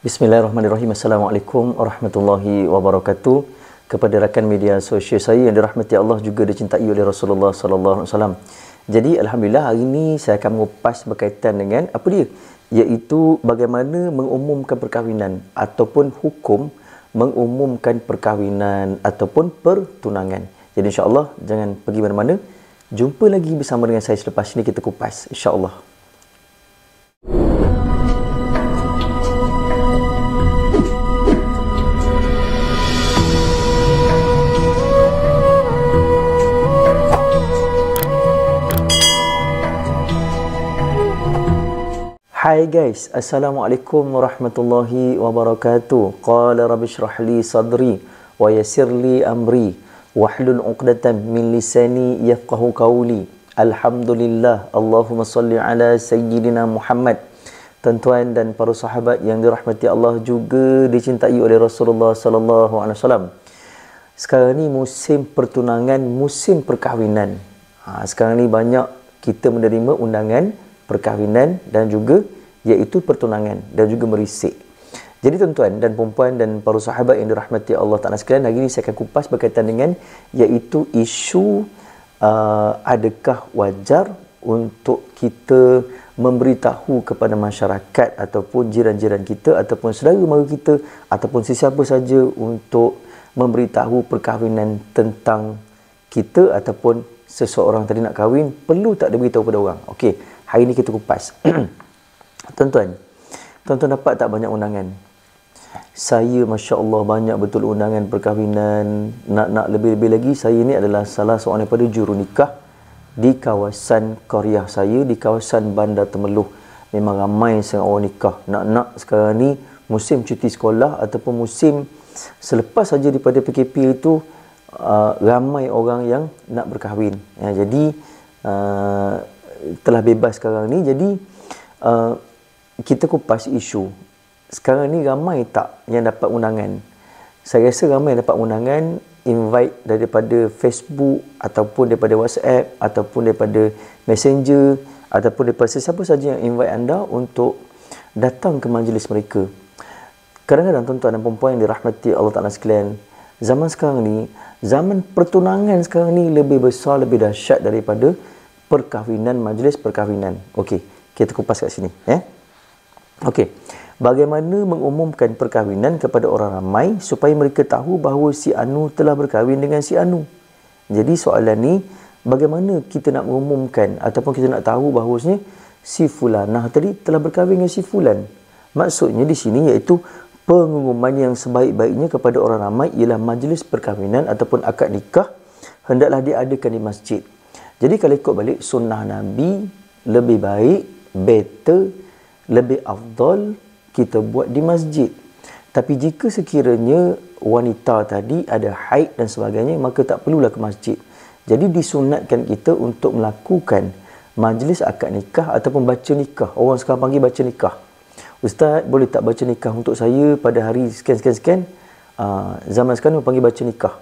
Bismillahirrahmanirrahim. Assalamualaikum warahmatullahi wabarakatuh. Kepada rakan media sosial saya yang dirahmati Allah juga dicintai oleh Rasulullah sallallahu alaihi wasallam. Jadi alhamdulillah hari ini saya akan mengupas berkaitan dengan apa dia? Iaitu bagaimana mengumumkan perkahwinan ataupun hukum mengumumkan perkahwinan ataupun pertunangan. Jadi insya-Allah jangan pergi mana-mana. Jumpa lagi bersama dengan saya selepas ini kita kupas insya-Allah. Hai guys, Assalamualaikum warahmatullahi wabarakatuh. Qala rabbi shrah li sadri wa yassir li amri wahlul 'uqdatam min lisani yafqahu qawli. Alhamdulillah, Allahumma salli ala sayyidina Muhammad. Tuan-tuan dan para sahabat yang dirahmati Allah juga dicintai oleh Rasulullah sallallahu alaihi wasallam. Sekarang ni musim pertunangan, musim perkahwinan. Sekarang ni banyak kita menerima undangan perkahwinan dan juga iaitu pertunangan dan juga merisik. Jadi tuan-tuan dan puan dan para sahabat yang dirahmati Allah Taala sekalian, hari ini saya akan kupas berkaitan dengan iaitu isu adakah wajar untuk kita memberitahu kepada masyarakat ataupun jiran-jiran kita ataupun saudara mara kita ataupun sesiapa saja untuk memberitahu perkahwinan tentang kita ataupun seseorang tadi nak kahwin, perlu tak dia beritahu pada orang? Okey, hari ini kita kupas. Tuan-tuan dapat tak banyak undangan? Saya Masya Allah banyak betul undangan perkahwinan. Nak lebih-lebih lagi, saya ni adalah salah seorang daripada juru nikah di kawasan qaryah saya, di kawasan Bandar Temeloh. Memang ramai sangat orang nikah. Nak sekarang ni musim cuti sekolah ataupun musim selepas saja daripada PKP itu, ramai orang yang nak berkahwin. Jadi telah bebas sekarang ni. Jadi kita kupas isu sekarang ni, ramai tak yang dapat undangan? Saya rasa ramai yang dapat undangan, invite daripada Facebook ataupun daripada WhatsApp ataupun daripada Messenger ataupun daripada sesiapa saja yang invite anda untuk datang ke majlis mereka. Kadang-kadang tuan-tuan dan puan-puan yang dirahmati Allah Taala sekalian, zaman sekarang ni, zaman pertunangan sekarang ni lebih besar, lebih dahsyat daripada perkahwinan, majlis perkahwinan. Okey, kita kupas kat sini. Okey, bagaimana mengumumkan perkahwinan kepada orang ramai supaya mereka tahu bahawa si Anu telah berkahwin dengan si Anu. Jadi soalan ni, bagaimana kita nak mengumumkan ataupun kita nak tahu bahawasanya si Fulanah tadi telah berkahwin dengan si Fulan? Maksudnya di sini iaitu pengumuman yang sebaik-baiknya kepada orang ramai ialah majlis perkahwinan ataupun akad nikah hendaklah diadakan di masjid. Jadi kalau ikut balik sunnah Nabi, lebih baik, better, lebih afdal kita buat di masjid. Tapi jika sekiranya wanita tadi ada haid dan sebagainya, maka tak perlulah ke masjid. Jadi disunatkan kita untuk melakukan majlis akad nikah ataupun baca nikah. Orang sekarang panggil baca nikah. Ustaz, boleh tak baca nikah untuk saya pada hari sekian-sekian? Zaman sekarang panggil baca nikah.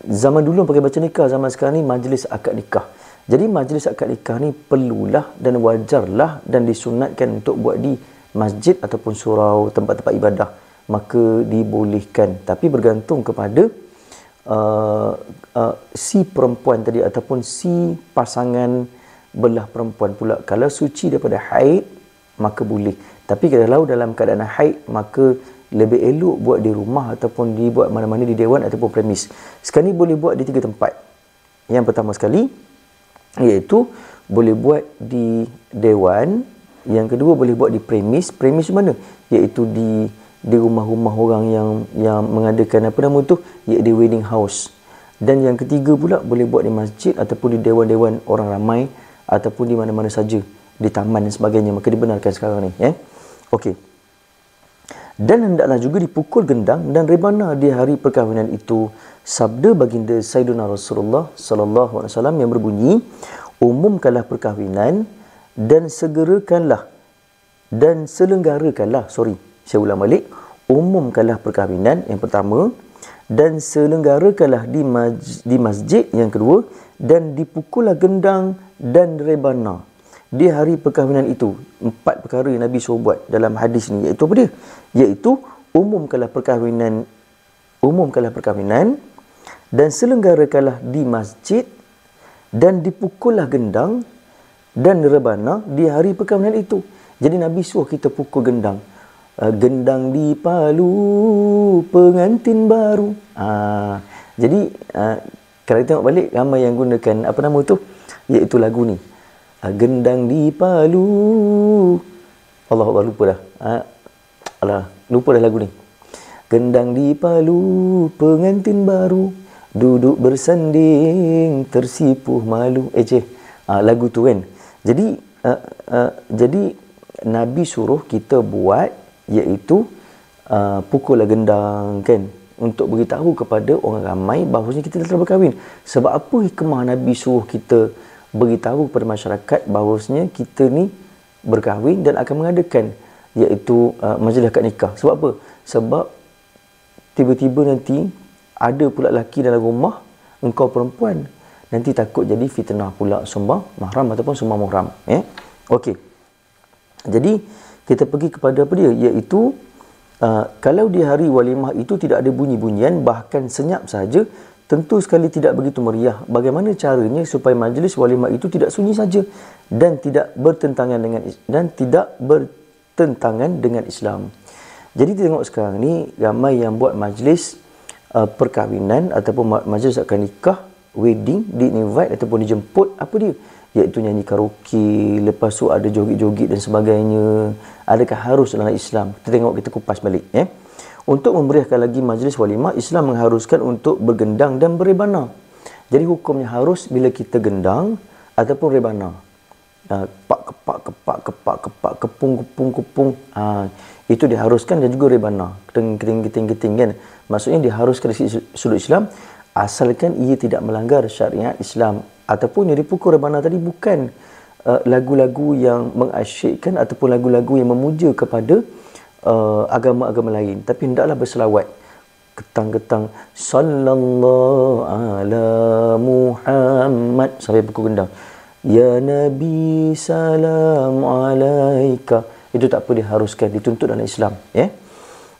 Zaman dulu pakai baca nikah, zaman sekarang ni majlis akad nikah. Jadi majlis akad nikah ni perlulah dan wajarlah dan disunatkan untuk buat di masjid ataupun surau, tempat-tempat ibadah. Maka dibolehkan. Tapi bergantung kepada si perempuan tadi ataupun si pasangan belah perempuan pula. Kalau suci daripada haid, maka boleh. Tapi kalau dalam keadaan haid, maka lebih elok buat di rumah ataupun dibuat mana-mana di dewan ataupun premis. Sekarang ni boleh buat di 3 tempat. Yang pertama sekali iaitu boleh buat di dewan, yang kedua boleh buat di premis. Premis mana? Iaitu di rumah-rumah orang yang mengadakan apa nama tu, iaitu di wedding house. Dan yang ketiga pula boleh buat di masjid ataupun di dewan-dewan orang ramai ataupun di mana-mana saja, di taman dan sebagainya. Maka dibenarkan sekarang ni. Okey. Dan hendaklah juga dipukul gendang dan rebana di hari perkahwinan itu. Sabda baginda Sayyidina Rasulullah sallallahu alaihi wasallam yang berbunyi, umumkanlah perkahwinan dan segerakanlah dan selenggarakanlah. Saya ulang balik. Umumkanlah perkahwinan yang pertama dan selenggarakanlah di masjid yang kedua, dan dipukullah gendang dan rebana. di hari perkahwinan itu, 4 perkara yang Nabi suruh buat dalam hadis ni, iaitu apa dia? Iaitu umumkanlah perkahwinan dan selenggarakanlah di masjid dan dipukullah gendang dan rebana di hari perkahwinan itu. Jadi Nabi suruh kita pukul gendang. Gendang di palu pengantin baru. Jadi kalau kita tengok balik, ramai yang gunakan apa nama tu, iaitu lagu ni. Gendang di palu. Allah lupa dah. Lupa dah lagu ni. Gendang di palu pengantin baru, duduk bersanding tersipuh malu. Lagu tu kan. Jadi Nabi suruh kita buat, iaitu pukullah gendang kan, untuk beritahu kepada orang ramai bahawasanya kita telah berkahwin. Sebab apa hikmah Nabi suruh kita beritahu kepada masyarakat bahawasanya kita ni berkahwin dan akan mengadakan, iaitu majlis akad nikah. Sebab apa? Sebab tiba-tiba nanti ada pula lelaki dalam rumah, engkau perempuan, nanti takut jadi fitnah pula sumbang mahram ataupun sumbang muhram. Okey. Jadi kita pergi kepada apa dia, iaitu kalau di hari walimah itu tidak ada bunyi-bunyian, bahkan senyap saja, tentu sekali tidak begitu meriah. Bagaimana caranya supaya majlis walimah itu tidak sunyi saja dan tidak bertentangan dengan Islam. Jadi tengok sekarang ni ramai yang buat majlis perkahwinan ataupun majlis akad nikah, wedding, di-invite ataupun dijemput, apa dia? Iaitu nyanyi karaoke, lepas tu ada joget-joget dan sebagainya. Adakah harus dalam Islam? Kita tengok, kita kupas balik. Untuk memeriahkan lagi majlis walimah, Islam mengharuskan untuk bergendang dan berebana. Jadi hukumnya harus bila kita gendang ataupun rebana. Kepak, kepung. Itu diharuskan, dan juga rebana. Keting kan. Maksudnya diharuskan dari sudut Islam, asalkan ia tidak melanggar syariat Islam. Ataupun yang dipukul rebana tadi bukan lagu-lagu yang mengasyikkan ataupun lagu-lagu yang memuja kepada agama-agama lain, tapi hendaklah berselawat. Ketang-ketang sallallahu ala Muhammad sampai pukul gendang. Ya Nabi salam alaika. Itu tak apa, diharuskan, dituntut dalam Islam.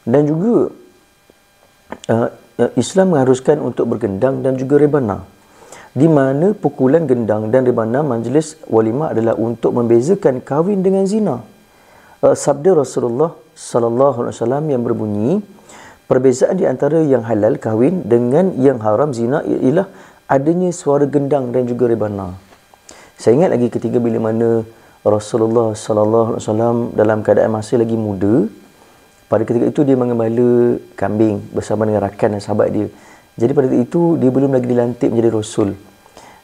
Dan juga Islam mengharuskan untuk bergendang dan juga rebana, di mana pukulan gendang dan rebana majlis walimah adalah untuk membezakan kahwin dengan zina. Sabda Rasulullah sallallahu alaihi wasallam yang berbunyi, perbezaan di antara yang halal kahwin dengan yang haram zina ialah adanya suara gendang dan juga rebana. Saya ingat lagi ketika bila mana Rasulullah sallallahu alaihi wasallam dalam keadaan masih lagi muda, pada ketika itu dia mengembala kambing bersama dengan rakan dan sahabat dia. Jadi pada ketika itu dia belum lagi dilantik menjadi Rasul.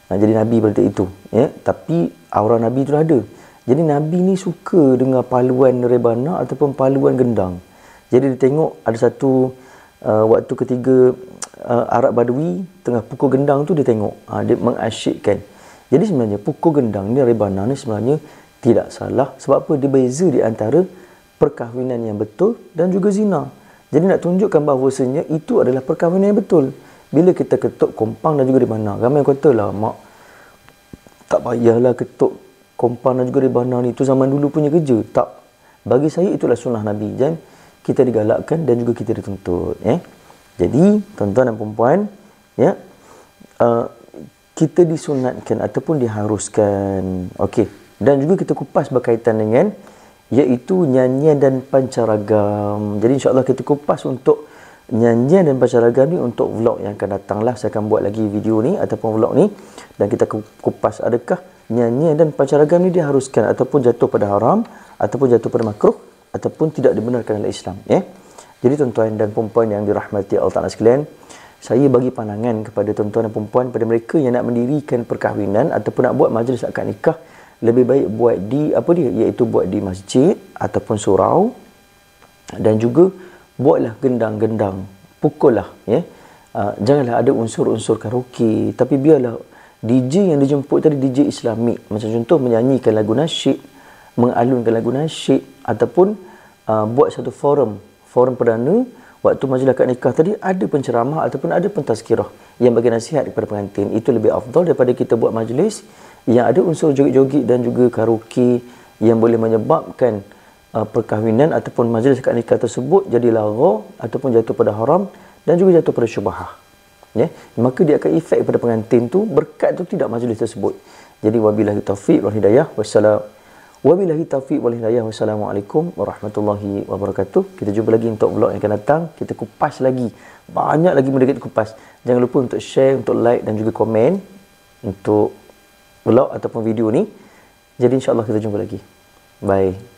Jadi Nabi pada ketika itu. Tapi aura Nabi itu dah ada. Jadi Nabi ni suka dengar paluan rebana ataupun paluan gendang. Jadi dia tengok ada satu waktu ketiga Arab Badui tengah pukul gendang tu, dia tengok. Dia mengasyikkan. Jadi sebenarnya pukul gendang ni, rebana ni sebenarnya tidak salah. Sebab apa? Dia beza di antara perkahwinan yang betul dan juga zina. Jadi nak tunjukkan bahawasanya itu adalah perkahwinan yang betul. Bila kita ketuk kompang dan juga rebana, ramai yang kata lah, mak, tak payahlah ketuk kompang dan juga rebana ni, itu zaman dulu punya kerja. Tak. Bagi saya itulah sunnah Nabi. Dan kita digalakkan dan juga kita dituntut. Jadi, tuan-tuan dan perempuan, kita disunatkan ataupun diharuskan. Okey. Dan juga kita kupas berkaitan dengan iaitu nyanyian dan pancaragam. Jadi insya-Allah kita kupas untuk nyanyian dan pancaragam ni untuk vlog yang akan datang lah. Saya akan buat lagi video ni ataupun vlog ni, dan kita kupas adakah nyanyian dan pancaragam ni diharuskan ataupun jatuh pada haram ataupun jatuh pada makruh ataupun tidak dibenarkan oleh Islam. Jadi tuan-tuan dan puan-puan yang dirahmati Allah Ta'ala sekalian, saya bagi pandangan kepada tuan-tuan dan puan-puan, pada mereka yang nak mendirikan perkahwinan ataupun nak buat majlis akad nikah, lebih baik buat di iaitu buat di masjid ataupun surau, dan juga buatlah gendang-gendang, pukullah, janganlah ada unsur-unsur karaoke, tapi biarlah DJ yang dijemput tadi DJ Islamik, macam contoh menyanyikan lagu nasyid, mengalunkan lagu nasyid, ataupun buat satu forum perdana waktu majlis akad nikah tadi, ada penceramah ataupun ada pentazkirah yang bagi nasihat kepada pengantin. Itu lebih afdal daripada kita buat majlis yang ada unsur joget-joget dan juga karaoke yang boleh menyebabkan perkahwinan ataupun majlis akad nikah tersebut jadi lara ataupun jatuh pada haram dan juga jatuh pada syubhah. Ya, maka dia akan efek pada pengantin tu, berkat tu tidak majlis tersebut. Jadi wabillahi taufiq wal hidayah wassalam. Wabillahi taufiq wal hidayah wassalamualaikum warahmatullahi wabarakatuh. Kita jumpa lagi untuk vlog yang akan datang. Kita kupas lagi. Banyak lagi benda kita kupas. Jangan lupa untuk share, untuk like dan juga komen untuk vlog ataupun video ni. Jadi insya-Allah kita jumpa lagi. Bye.